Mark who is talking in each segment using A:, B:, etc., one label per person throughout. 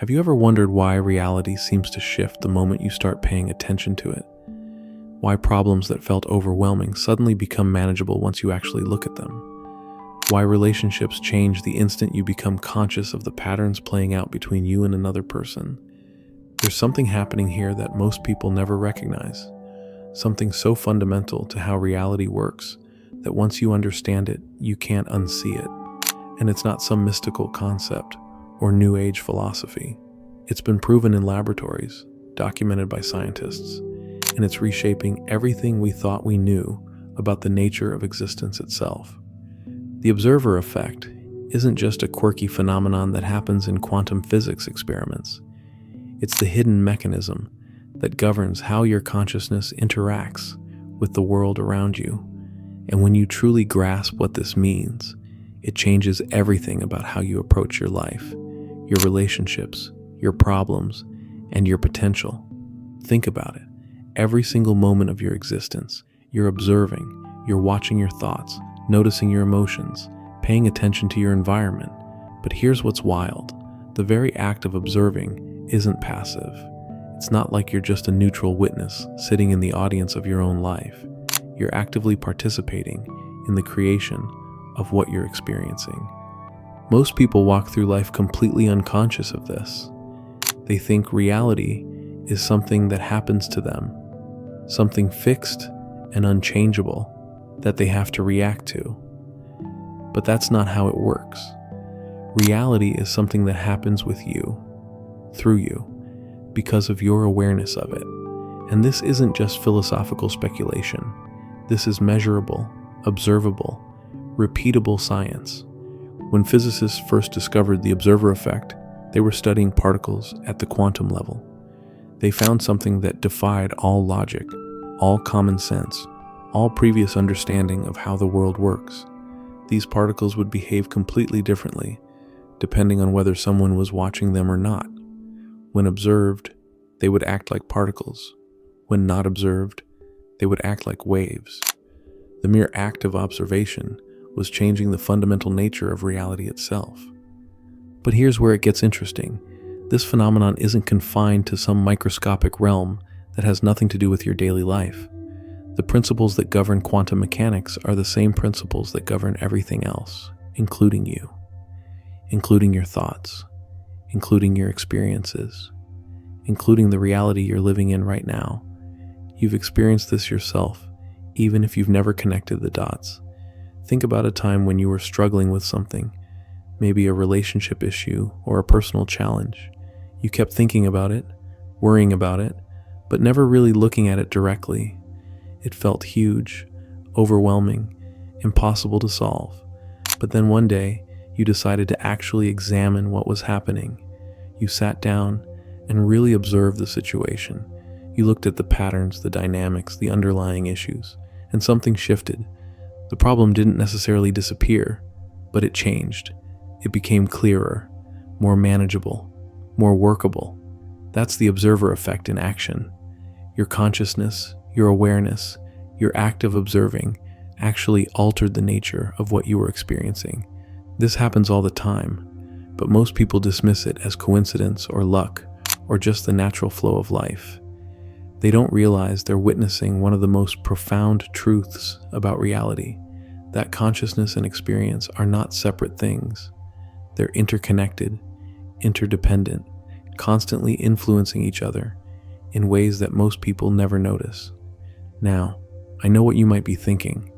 A: Have you ever wondered why reality seems to shift the moment you start paying attention to it? Why problems that felt overwhelming suddenly become manageable once you actually look at them? Why relationships change the instant you become conscious of the patterns playing out between you and another person? There's something happening here that most people never recognize. Something so fundamental to how reality works that once you understand it, you can't unsee it. And it's not some mystical concept or New Age philosophy. It's been proven in laboratories, documented by scientists, and it's reshaping everything we thought we knew about the nature of existence itself. The observer effect isn't just a quirky phenomenon that happens in quantum physics experiments. It's the hidden mechanism that governs how your consciousness interacts with the world around you. And when you truly grasp what this means, it changes everything about how you approach your life, your relationships, your problems, and your potential. Think about it. Every single moment of your existence, you're observing, you're watching your thoughts, noticing your emotions, paying attention to your environment. But here's what's wild. The very act of observing isn't passive. It's not like you're just a neutral witness sitting in the audience of your own life. You're actively participating in the creation of what you're experiencing. Most people walk through life completely unconscious of this. They think reality is something that happens to them, something fixed and unchangeable that they have to react to. But that's not how it works. Reality is something that happens with you, through you, because of your awareness of it. And this isn't just philosophical speculation. This is measurable, observable, repeatable science. When physicists first discovered the observer effect, they were studying particles at the quantum level. They found something that defied all logic, all common sense, all previous understanding of how the world works. These particles would behave completely differently, depending on whether someone was watching them or not. When observed, they would act like particles. When not observed, they would act like waves. The mere act of observation was changing the fundamental nature of reality itself. But here's where it gets interesting. This phenomenon isn't confined to some microscopic realm that has nothing to do with your daily life. The principles that govern quantum mechanics are the same principles that govern everything else, including you, including your thoughts, including your experiences, including the reality you're living in right now. You've experienced this yourself, even if you've never connected the dots. Think about a time when you were struggling with something, maybe a relationship issue or a personal challenge. You kept thinking about it, worrying about it, but never really looking at it directly. It felt huge, overwhelming, impossible to solve. But then one day, you decided to actually examine what was happening. You sat down and really observed the situation. You looked at the patterns, the dynamics, the underlying issues, and something shifted. The problem didn't necessarily disappear, but it changed. It became clearer, more manageable, more workable. That's the observer effect in action. Your consciousness, your awareness, your act of observing actually altered the nature of what you were experiencing. This happens all the time, but most people dismiss it as coincidence or luck, or just the natural flow of life. They don't realize they're witnessing one of the most profound truths about reality, that consciousness and experience are not separate things. They're interconnected, interdependent, constantly influencing each other in ways that most people never notice. Now, I know what you might be thinking.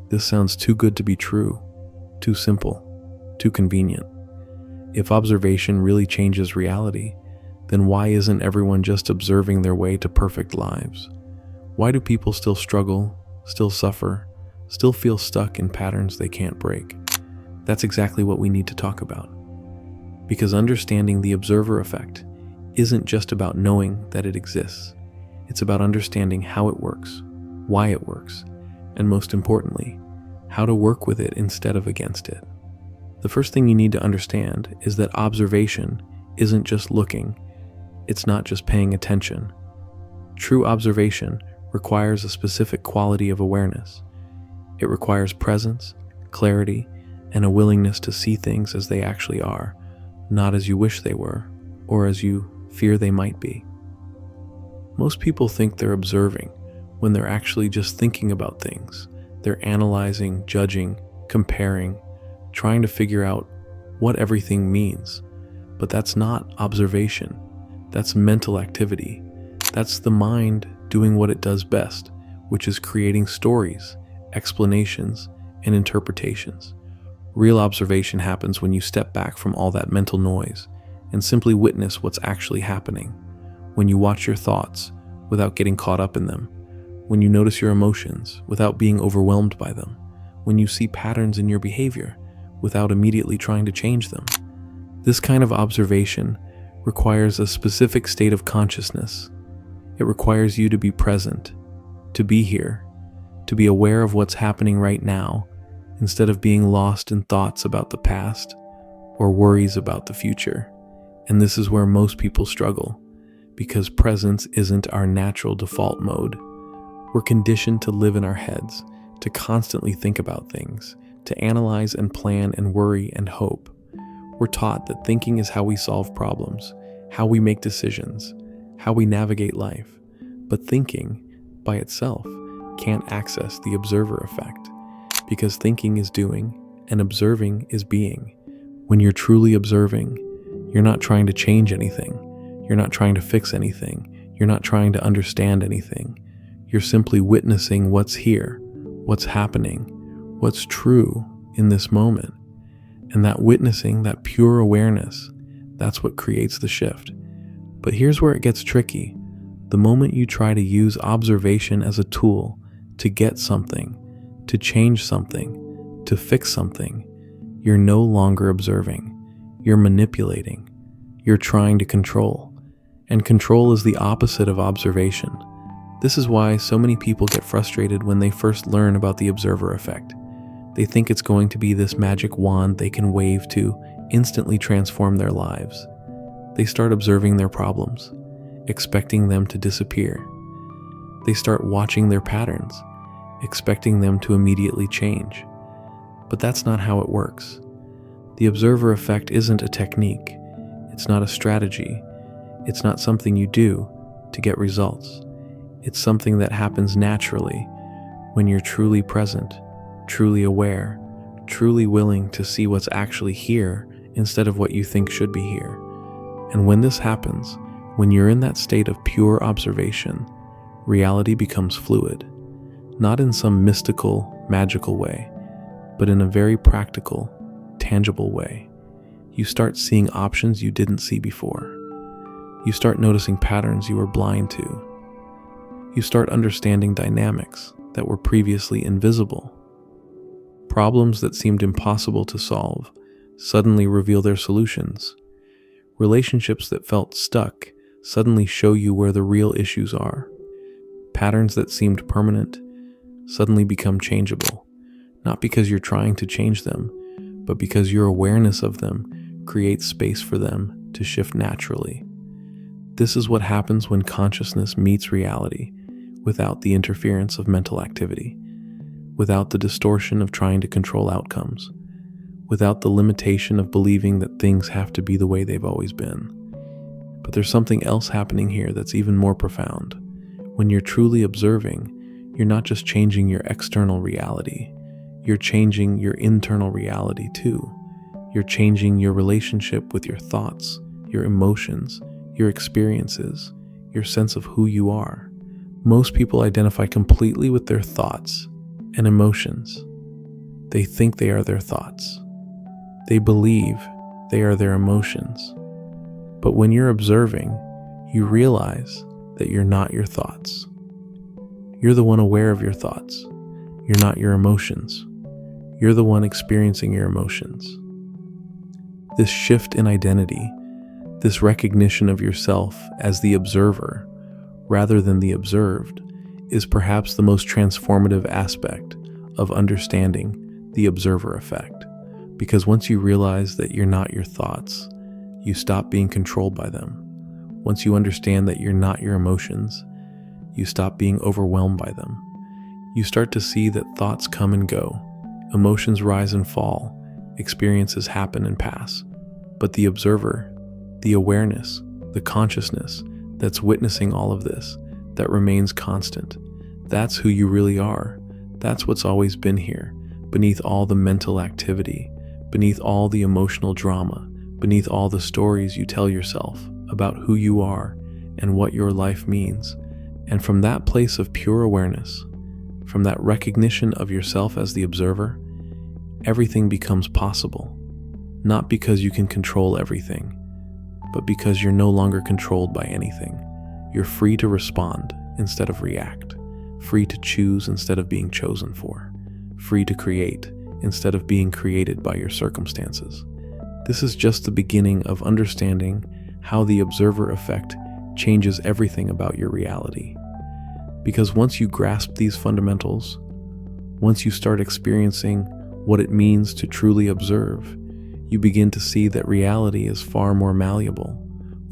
A: This sounds too good to be true, too simple, too convenient. If observation really changes reality, then why isn't everyone just observing their way to perfect lives? Why do people still struggle, still suffer, still feel stuck in patterns they can't break? That's exactly what we need to talk about. Because understanding the observer effect isn't just about knowing that it exists. It's about understanding how it works, why it works, and most importantly, how to work with it instead of against it. The first thing you need to understand is that observation isn't just looking. It's not just paying attention. True observation requires a specific quality of awareness. It requires presence, clarity, and a willingness to see things as they actually are, not as you wish they were. or as you fear they might be. Most people think they're observing when they're actually just thinking about things. They're analyzing, judging, comparing, trying to figure out what everything means. But that's not observation. That's mental activity. That's the mind doing what it does best, which is creating stories, explanations, and interpretations. Real observation happens when you step back from all that mental noise and simply witness what's actually happening. When you watch your thoughts without getting caught up in them. When you notice your emotions without being overwhelmed by them. When you see patterns in your behavior without immediately trying to change them. This kind of observation requires a specific state of consciousness. It requires you to be present, to be here, to be aware of what's happening right now, instead of being lost in thoughts about the past or worries about the future. And this is where most people struggle, because presence isn't our natural default mode. We're conditioned to live in our heads, to constantly think about things, to analyze and plan and worry and hope. We're taught that thinking is how we solve problems, how we make decisions, how we navigate life. But thinking, by itself, can't access the observer effect, because thinking is doing and observing is being. When you're truly observing, you're not trying to change anything. You're not trying to fix anything. You're not trying to understand anything. You're simply witnessing what's here, what's happening, what's true in this moment. And that witnessing, that pure awareness, that's what creates the shift. But here's where it gets tricky. The moment you try to use observation as a tool to get something, to change something, to fix something, you're no longer observing. You're manipulating. You're trying to control. And control is the opposite of observation. This is why so many people get frustrated when they first learn about the observer effect. They think it's going to be this magic wand they can wave to instantly transform their lives. They start observing their problems, expecting them to disappear. They start watching their patterns, expecting them to immediately change. But that's not how it works. The observer effect isn't a technique. It's not a strategy. It's not something you do to get results. It's something that happens naturally when you're truly present, truly aware, truly willing to see what's actually here instead of what you think should be here. And when this happens, when you're in that state of pure observation, reality becomes fluid, not in some mystical, magical way, but in a very practical, tangible way. You start seeing options you didn't see before. You start noticing patterns you were blind to. You start understanding dynamics that were previously invisible. Problems that seemed impossible to solve suddenly reveal their solutions. Relationships that felt stuck suddenly show you where the real issues are. Patterns that seemed permanent suddenly become changeable, not because you're trying to change them, but because your awareness of them creates space for them to shift naturally. This is what happens when consciousness meets reality without the interference of mental activity, without the distortion of trying to control outcomes, without the limitation of believing that things have to be the way they've always been. But there's something else happening here that's even more profound. When you're truly observing, you're not just changing your external reality, you're changing your internal reality too. You're changing your relationship with your thoughts, your emotions, your experiences, your sense of who you are. Most people identify completely with their thoughts and emotions. They think they are their thoughts. They believe they are their emotions. But when you're observing, you realize that you're not your thoughts. You're the one aware of your thoughts. You're not your emotions. You're the one experiencing your emotions. This shift in identity, this recognition of yourself as the observer rather than the observed, is perhaps the most transformative aspect of understanding the observer effect. Because once you realize that you're not your thoughts, you stop being controlled by them. Once you understand that you're not your emotions, you stop being overwhelmed by them. You start to see that thoughts come and go, emotions rise and fall, experiences happen and pass. But the observer, the awareness, the consciousness that's witnessing all of this, that remains constant. That's who you really are. That's what's always been here, beneath all the mental activity, beneath all the emotional drama, beneath all the stories you tell yourself about who you are and what your life means. And from that place of pure awareness, from that recognition of yourself as the observer, everything becomes possible. Not because you can control everything, but because you're no longer controlled by anything. You're free to respond instead of react, free to choose instead of being chosen for, free to create instead of being created by your circumstances. This is just the beginning of understanding how the observer effect changes everything about your reality. Because once you grasp these fundamentals, once you start experiencing what it means to truly observe, you begin to see that reality is far more malleable,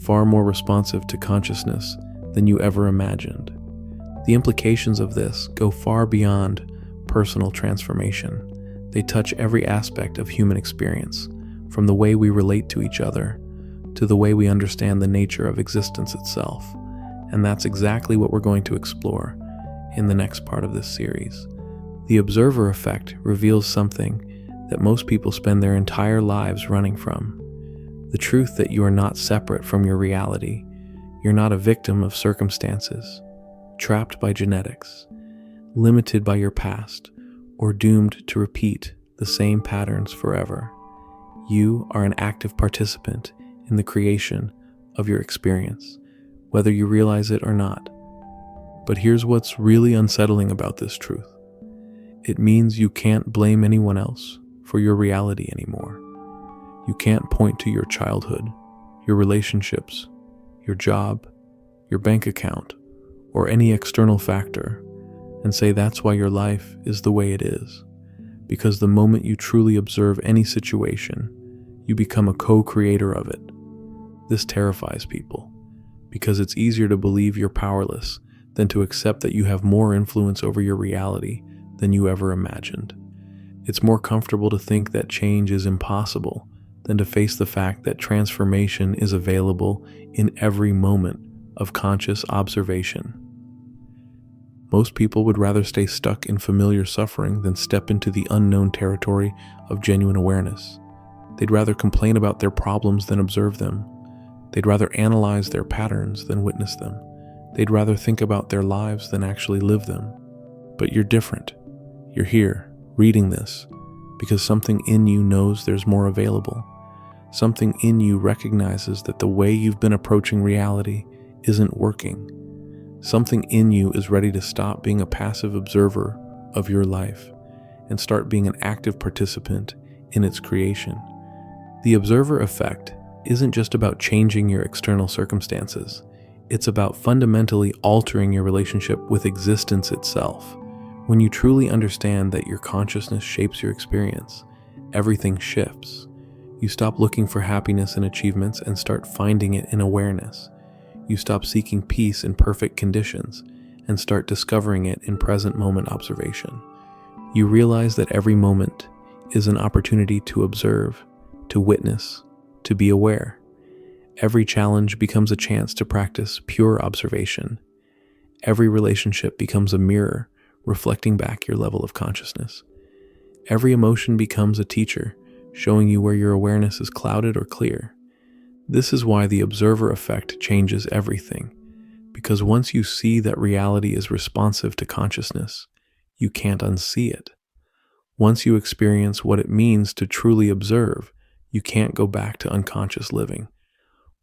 A: far more responsive to consciousness than you ever imagined. The implications of this go far beyond personal transformation. They touch every aspect of human experience, from the way we relate to each other to the way we understand the nature of existence itself. And that's exactly what we're going to explore in the next part of this series. The observer effect reveals something that most people spend their entire lives running from. The truth that you are not separate from your reality. You're not a victim of circumstances, trapped by genetics, limited by your past, or doomed to repeat the same patterns forever. You are an active participant in the creation of your experience, whether you realize it or not. But here's what's really unsettling about this truth. It means you can't blame anyone else for your reality anymore. You can't point to your childhood, your relationships, your job, your bank account, or any external factor and say that's why your life is the way it is. Because the moment you truly observe any situation, you become a co-creator of it. This terrifies people, because it's easier to believe you're powerless than to accept that you have more influence over your reality than you ever imagined. It's more comfortable to think that change is impossible than to face the fact that transformation is available in every moment of conscious observation. Most people would rather stay stuck in familiar suffering than step into the unknown territory of genuine awareness. They'd rather complain about their problems than observe them. They'd rather analyze their patterns than witness them. They'd rather think about their lives than actually live them. But you're different. You're here, reading this, because something in you knows there's more available. Something in you recognizes that the way you've been approaching reality isn't working. Something in you is ready to stop being a passive observer of your life and start being an active participant in its creation. The observer effect isn't just about changing your external circumstances. It's about fundamentally altering your relationship with existence itself. When you truly understand that your consciousness shapes your experience, everything shifts. You stop looking for happiness in achievements and start finding it in awareness. You stop seeking peace in perfect conditions and start discovering it in present moment observation. You realize that every moment is an opportunity to observe, to witness, to be aware. Every challenge becomes a chance to practice pure observation. Every relationship becomes a mirror reflecting back your level of consciousness. Every emotion becomes a teacher, showing you where your awareness is clouded or clear. This is why the observer effect changes everything, because once you see that reality is responsive to consciousness, you can't unsee it. Once you experience what it means to truly observe, you can't go back to unconscious living.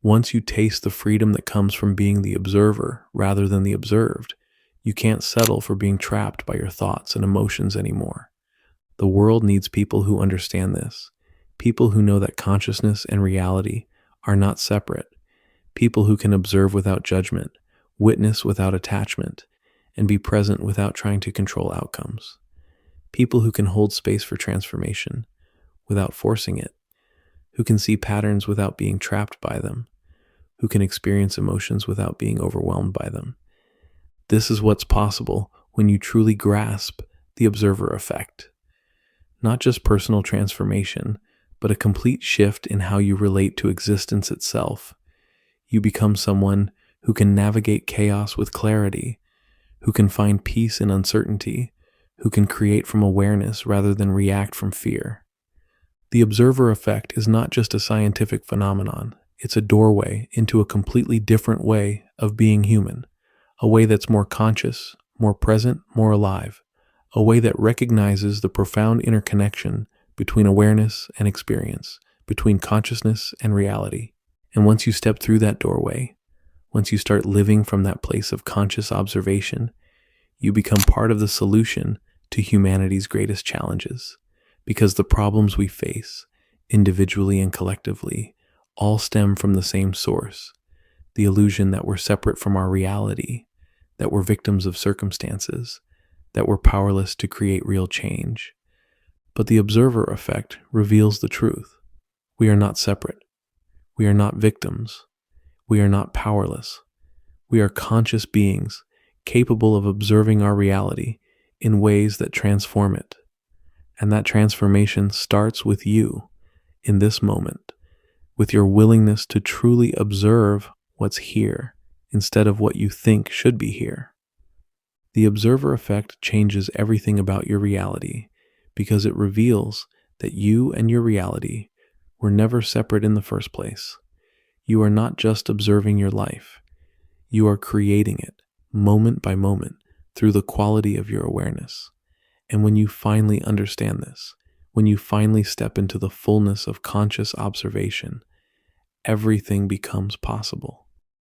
A: Once you taste the freedom that comes from being the observer rather than the observed, you can't settle for being trapped by your thoughts and emotions anymore. The world needs people who understand this, people who know that consciousness and reality are not separate, people who can observe without judgment, witness without attachment, and be present without trying to control outcomes. People who can hold space for transformation without forcing it, who can see patterns without being trapped by them, who can experience emotions without being overwhelmed by them. This is what's possible when you truly grasp the observer effect. Not just personal transformation, but a complete shift in how you relate to existence itself. You become someone who can navigate chaos with clarity, who can find peace in uncertainty, who can create from awareness rather than react from fear. The observer effect is not just a scientific phenomenon, it's a doorway into a completely different way of being human, a way that's more conscious, more present, more alive, a way that recognizes the profound interconnection between awareness and experience, between consciousness and reality. And once you step through that doorway, once you start living from that place of conscious observation, you become part of the solution to humanity's greatest challenges, because the problems we face, individually and collectively, all stem from the same source, the illusion that we're separate from our reality, that we're victims of circumstances, that we're powerless to create real change. But the observer effect reveals the truth. We are not separate. We are not victims. We are not powerless. We are conscious beings capable of observing our reality in ways that transform it. And that transformation starts with you in this moment, with your willingness to truly observe what's here instead of what you think should be here. The observer effect changes everything about your reality because it reveals that you and your reality were never separate in the first place. You are not just observing your life. You are creating it moment by moment through the quality of your awareness. And when you finally understand this, when you finally step into the fullness of conscious observation, everything becomes possible.